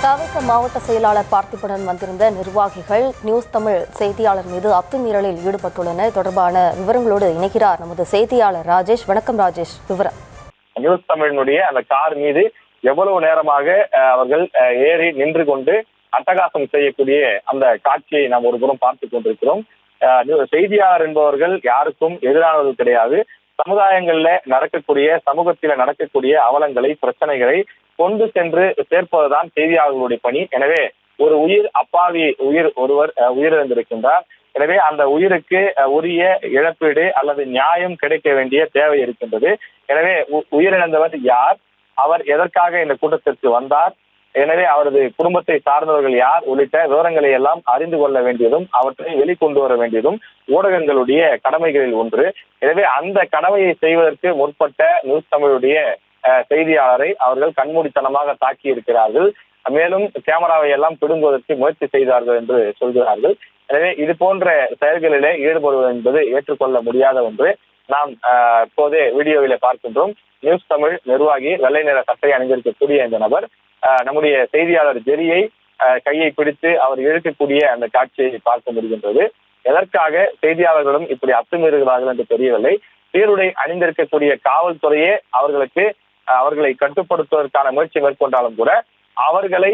தவிக மாவட்ட செயலாளர் பார்த்திபனுடன் வந்திருந்த நிர்வாகிகள் நியூஸ் தமிழ் செய்தியாளர் மீது அத்துமீறலில் ஈடுபட்டுள்ளனர். தொடர்பான விவரங்களோடு இணைகிறார் நமது செய்தியாளர் ராஜேஷ். வணக்கம் ராஜேஷ், விவரம். நியூஸ் தமிழினுடைய அந்த கார் மீது எவ்வளவு நேரமாக அவர்கள் ஏறி நின்று கொண்டு அட்டகாசம் செய்யக்கூடிய அந்த காட்சியை நாம் ஒருபுறம் பார்த்துக் கொண்டிருக்கிறோம். செய்தியாளர் என்பவர்கள் யாருக்கும் எதிரானது கிடையாது. சமுதாயங்கள்ல நடக்கக்கூடிய சமூகத்தில நடக்கக்கூடிய அவலங்களை பிரச்சனைகளை கொண்டு சென்று சேர்ப்பதுதான் செய்தியாளர்களுடைய பணி. எனவே ஒரு அப்பாவி ஒருவர் உயிரிழந்திருக்கின்றார். எனவே அந்த உயிருக்கு உரிய இழப்பீடு அல்லது நியாயம் கிடைக்க வேண்டிய தேவை இருக்கின்றது. எனவே உயிரிழந்தவர் யார், அவர் எதற்காக இந்த கூட்டத்திற்கு வந்தார், எனவே அவரது குடும்பத்தை சார்ந்தவர்கள் யார் உள்ளிட்ட விவரங்களை எல்லாம் அறிந்து கொள்ள வேண்டியதும் அவற்றை வெளிக்கொண்டு வர வேண்டியதும் ஊடகங்களுடைய கடமைகளில் ஒன்று. எனவே அந்த கடமையை செய்வதற்கு முற்பட்ட நியூஸ் தமிழுடைய செய்தியாளரை அவர்கள் கண்மூடித்தனமாக தாக்கி இருக்கிறார்கள். மேலும் கேமராவை எல்லாம் பிடுங்குவதற்கு முயற்சி செய்தார்கள் என்று சொல்கிறார்கள். எனவே இது போன்ற செயல்களிலே ஈடுபடுவது என்பது ஏற்றுக்கொள்ள முடியாத ஒன்று. நாம் இப்போதே வீடியோவில பார்க்கின்றோம். நியூஸ் தமிழ் நிர்வாகி வெள்ளை நிற சட்டை அணிந்திருக்கக்கூடிய இந்த நபர் நம்முடைய செய்தியாளர் ஜெரியை கையை பிடித்து அவர் இழுக்கக்கூடிய அந்த காட்சியை பார்க்க முடிகின்றது. எதற்காக செய்தியாளர்களும் இப்படி அத்துமீறுகிறார்கள் என்று தெரியவில்லை. சீருடை அணிந்திருக்கக்கூடிய காவல்துறையே அவர்களை கட்டுப்படுத்துவதற்கான முயற்சி மேற்கொண்டாலும் கூட அவர்களை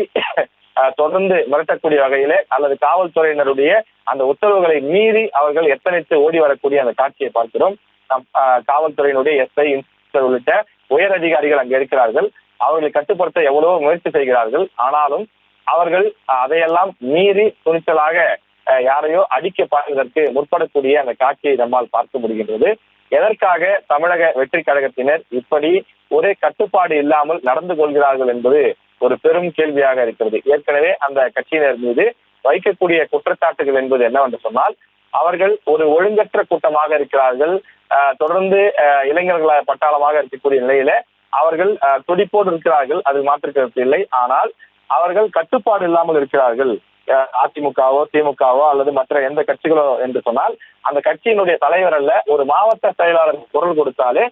தொடர்ந்து மிரட்டக்கூடிய வகையிலே அல்லது காவல்துறையினருடைய அந்த உத்தரவுகளை மீறி அவர்கள் எத்தனைத்து ஓடி வரக்கூடிய அந்த காட்சியை பார்க்கிறோம். காவல்துறையினுடைய எஸ்ஐ, இன்ஸ்பெக்டர் உள்ளிட்ட உயர் அதிகாரிகள் அங்கே இருக்கிறார்கள். அவர்களை கட்டுப்படுத்த எவ்வளவோ முயற்சி செய்கிறார்கள். ஆனாலும் அவர்கள் அதையெல்லாம் மீறி துணிச்சலாக யாரையோ அடிக்க பார்ப்பதற்கு முற்படக்கூடிய அந்த காட்சியை நம்மால் பார்க்க முடிகின்றது. எதற்காக தமிழக வெற்றி கழகத்தினர் இப்படி ஒரே கட்டுப்பாடு இல்லாமல் நடந்து கொள்கிறார்கள் என்பது ஒரு பெரும் கேள்வியாக இருக்கிறது. ஏற்கனவே அந்த கட்சியினர் மீது வைக்கக்கூடிய குற்றச்சாட்டுகள் என்பது என்னவென்று சொன்னால், அவர்கள் ஒரு ஒழுங்கற்ற கூட்டமாக இருக்கிறார்கள். தொடர்ந்து இளைஞர்கள பட்டாளமாக இருக்கக்கூடிய நிலையில அவர்கள் துடிப்போடு இருக்கிறார்கள், அது மாற்று கருத்து இல்லை. ஆனால் அவர்கள் கட்டுப்பாடு இல்லாமல் இருக்கிறார்கள். அதிமுகவோ திமுகவோ அல்லது மற்ற எந்த கட்சிகளோ என்று சொன்னால் அந்த கட்சியினுடைய தலைவர் அல்ல, ஒரு மாவட்ட செயலாளர் குரல் கொடுத்தாலே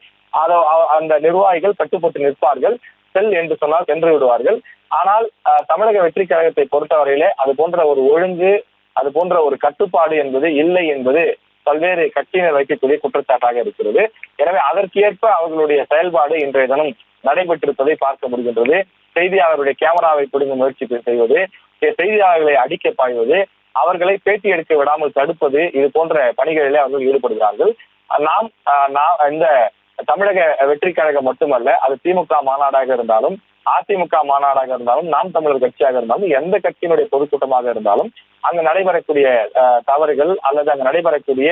அந்த நிர்வாகிகள் கட்டுப்பட்டு நிற்பார்கள். செல் என்று சொன்னால் சென்று விடுவார்கள். ஆனால் தமிழக வெற்றி கழகத்தை பொறுத்தவரையிலே அது போன்ற ஒரு ஒழுங்கு, அது போன்ற ஒரு கட்டுப்பாடு என்பது இல்லை என்பது பல்வேறு கட்சியினர் வைக்கக்கூடிய குற்றச்சாட்டாக இருக்கிறது. எனவே அதற்கேற்ப அவர்களுடைய செயல்பாடு இன்றைய தினம் நடைபெற்றிருப்பதை பார்க்க முடிகின்றது. செய்தியாளருடைய கேமராவை பிடுங்க முயற்சி செய்வது, செய்தியாளர்களை அடிக்க பாய்வது, அவர்களை பேட்டி எடுக்க விடாமல் தடுப்பது, இது போன்ற பணிகளிலே அவர்கள் ஈடுபடுகிறார்கள். நாம் இந்த தமிழக வெற்றி கழகம் மட்டுமல்ல, அது திமுக மாநாடாக இருந்தாலும் அதிமுக மாநாடாக இருந்தாலும் நாம் தமிழர் கட்சியாக இருந்தாலும் எந்த கட்சியினுடைய பொதுக்கூட்டமாக இருந்தாலும் அங்கு நடைபெறக்கூடிய தவறுகள் அல்லது அங்கு நடைபெறக்கூடிய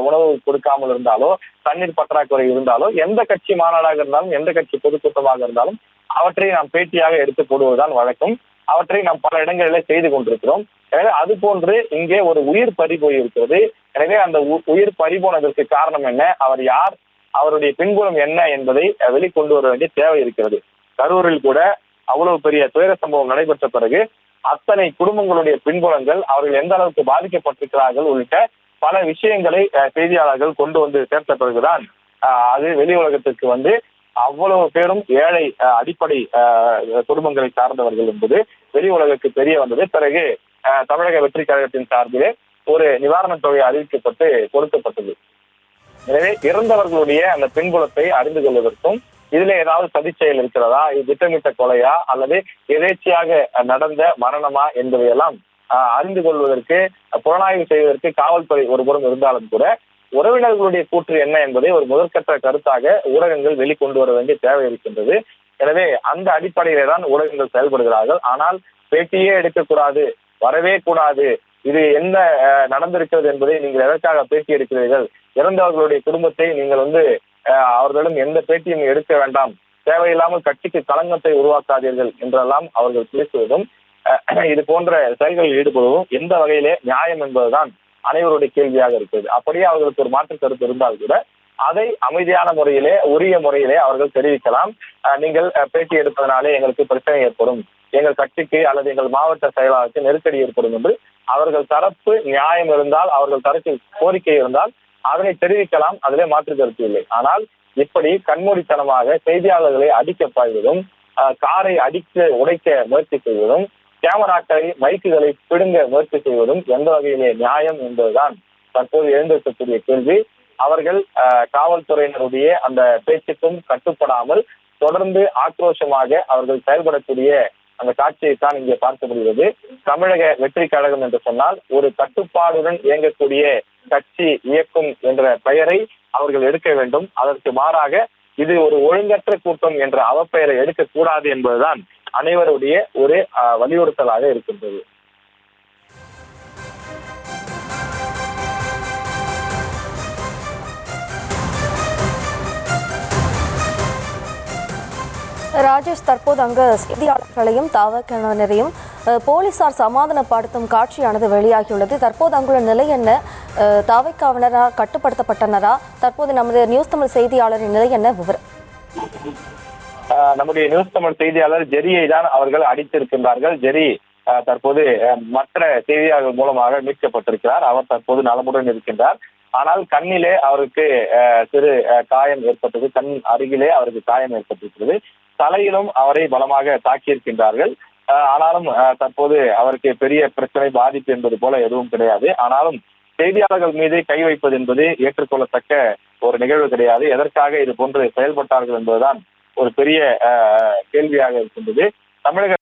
உணவு கொடுக்காமல் இருந்தாலோ தண்ணீர் பற்றாக்குறை இருந்தாலோ எந்த கட்சி மாநாடாக இருந்தாலும் எந்த கட்சி பொதுக்கூட்டமாக இருந்தாலும் அவற்றை நாம் பேட்டியாக எடுத்து போடுவதுதான் வழக்கம். அவற்றை நாம் பல இடங்களிலே செய்து கொண்டிருக்கிறோம். எனவே அது போன்று இங்கே ஒரு உயிர் பறி போயிருக்கிறது. எனவே அந்த உயிர் பறி போனதற்கு காரணம் என்ன, அவர் யார், அவருடைய பின்புலம் என்ன என்பதை வெளிக்கொண்டு வர வேண்டிய தேவை இருக்கிறது. கரூரில் கூட அவ்வளவு பெரிய துயர சம்பவம் நடைபெற்ற பிறகு அத்தனை குடும்பங்களுடைய பின்புலங்கள், அவர்கள் எந்த அளவுக்கு பாதிக்கப்பட்டிருக்கிறார்கள் உள்ளிட்ட பல விஷயங்களை செய்தியாளர்கள் கொண்டு வந்து சேர்த்த பிறகுதான் அது வெளி உலகத்திற்கு வந்து அவ்வளவு பேரும் ஏழை அடிப்படை குடும்பங்களை சார்ந்தவர்கள் என்பது வெளி உலகத்துக்கு தெரிய வந்தது. பிறகு தமிழக வெற்றி கழகத்தின் சார்பிலே ஒரு நிவாரணத் தொகை அறிவிக்கப்பட்டு கொடுக்கப்பட்டது. எனவே இறந்தவர்களுடைய அந்த பின்புலத்தை அறிந்து கொள்வதற்கும் இதுல ஏதாவது சதி செயல் இருக்கிறதா, இது திட்டமிட்ட கொலையா அல்லது எதேச்சையாக நடந்த மரணமா என்பதையெல்லாம் அறிந்து கொள்வதற்கு புலனாய்வு செய்வதற்கு காவல்துறை ஒருபுறம் இருந்தாலும் கூட உறவினர்களுடைய கூற்று என்ன என்பதை ஒரு முதற்கட்ட கருத்தாக ஊடகங்கள் வெளிக்கொண்டு வர வேண்டிய தேவை இருக்கின்றது. எனவே அந்த அடிப்படையிலே தான் ஊடகங்கள் செயல்படுகிறார்கள். ஆனால் பேட்டியே எடுக்கக்கூடாது, வரவே கூடாது, இது என்ன நடந்திருக்கிறது என்பதை நீங்கள் எதற்காக பேட்டி எடுக்கிறீர்கள், இறந்தவர்களுடைய குடும்பத்தை நீங்கள் அவர்களிடம் எந்த பேட்டியும் எடுக்க வேண்டாம், தேவையில்லாமல் கட்சிக்கு களங்கத்தை உருவாக்காதீர்கள் என்றெல்லாம் அவர்கள் பேசுவதும் இது போன்ற செயல்களில் ஈடுபடுவதும் எந்த வகையிலே நியாயம் என்பதுதான் அனைவருடைய கேள்வியாக இருக்கிறது. அப்படியே அவர்களுக்கு ஒரு மாற்று கருத்து இருந்தால் கூட அதை அமைதியான முறையிலே உரிய முறையிலே அவர்கள் தெரிவிக்கலாம். நீங்கள் பேட்டி எடுப்பதனாலே எங்களுக்கு பிரச்சனை ஏற்படும், எங்கள் கட்சிக்கு அல்லது எங்கள் மாவட்ட செயலாளருக்கு நெருக்கடி ஏற்படும் என்று அவர்கள் தரப்பு நியாயம் இருந்தால், அவர்கள் தரப்பு கோரிக்கை இருந்தால் அதனை தெரிவிக்கலாம். அதிலே மாற்று கருத்து இல்லை. ஆனால் இப்படி கண்மூடித்தனமாக செய்தியாளர்களை அடிக்க பாய்வதும் காரை உடைக்க முயற்சி செய்வதும் கேமராக்களை மைக்குகளை பிடுங்க முயற்சி செய்வதும் எந்த வகையிலே நியாயம் என்பதுதான் தற்போது எழுந்திருக்கக்கூடிய கேள்வி. அவர்கள் காவல்துறையினருடைய அந்த பேச்சுக்கும் கட்டுப்படாமல் தொடர்ந்து ஆக்ரோஷமாக அவர்கள் செயல்படக்கூடிய அந்த காட்சியைத்தான் இங்கே பார்க்க முடிகிறது. தமிழக வெற்றி கழகம் என்று சொன்னால் ஒரு கட்டுப்பாடுடன் இயங்கக்கூடிய கட்சி இயக்கும் என்ற பெயரை அவர்கள் எடுக்க வேண்டும். அதற்கு மாறாக இது ஒரு ஒழுங்கற்ற கூட்டம் என்ற அவப்பெயரை எடுக்கக்கூடாது என்பதுதான் அனைவருடைய ஒரு வலியுறுத்தலாக இருக்கின்றது. ராஜேஷ், தற்போது அங்கு செய்தியாளர்களையும் தாவக்கிணரையும் போலீசார் சமாதானப்படுத்தும் காட்சியானது வெளியாகியுள்ளது. தற்போது அங்குள்ள நிலை என்ன? தாவைக்காவினரா கட்டுப்படுத்தப்பட்டனரா? தற்போது நமது நியூஸ் தமிழ் செய்தியாளரின் நிலை என்ன? விவரம். நம்முடைய நியூஸ் தமிழ் செய்தியாளர் ஜெரியை தான் அவர்கள் அடித்திருக்கின்றார்கள். ஜெரி தற்போது மற்ற செய்தியாளர்கள் மூலமாக மீட்கப்பட்டிருக்கிறார். அவர் தற்போது நலமுடன் இருக்கின்றார். ஆனால் கண்ணிலே அவருக்கு சிறு காயம் ஏற்பட்டது. கண் அருகிலே அவருக்கு காயம் ஏற்பட்டிருக்கிறது. தலையிலும் அவரை பலமாக தாக்கியிருக்கின்றார்கள். ஆனாலும் தற்போது அவருக்கு பெரிய பிரச்சனை பாதிப்பு என்பது போல எதுவும் கிடையாது. ஆனாலும் செய்தியாளர்கள் மீது கை வைப்பது என்பது ஏற்றுக்கொள்ளத்தக்க ஒரு நிகழ்வு கிடையாது. எதற்காக இது போன்று செயல்பட்டார்கள் என்பதுதான் ஒரு பெரிய கேள்வியாக இருக்கின்றது. தமிழக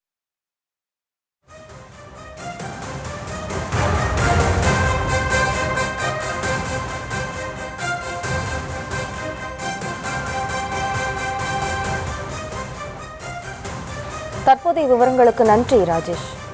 தற்போதைய விவரங்களுக்கு நன்றி ராஜேஷ்.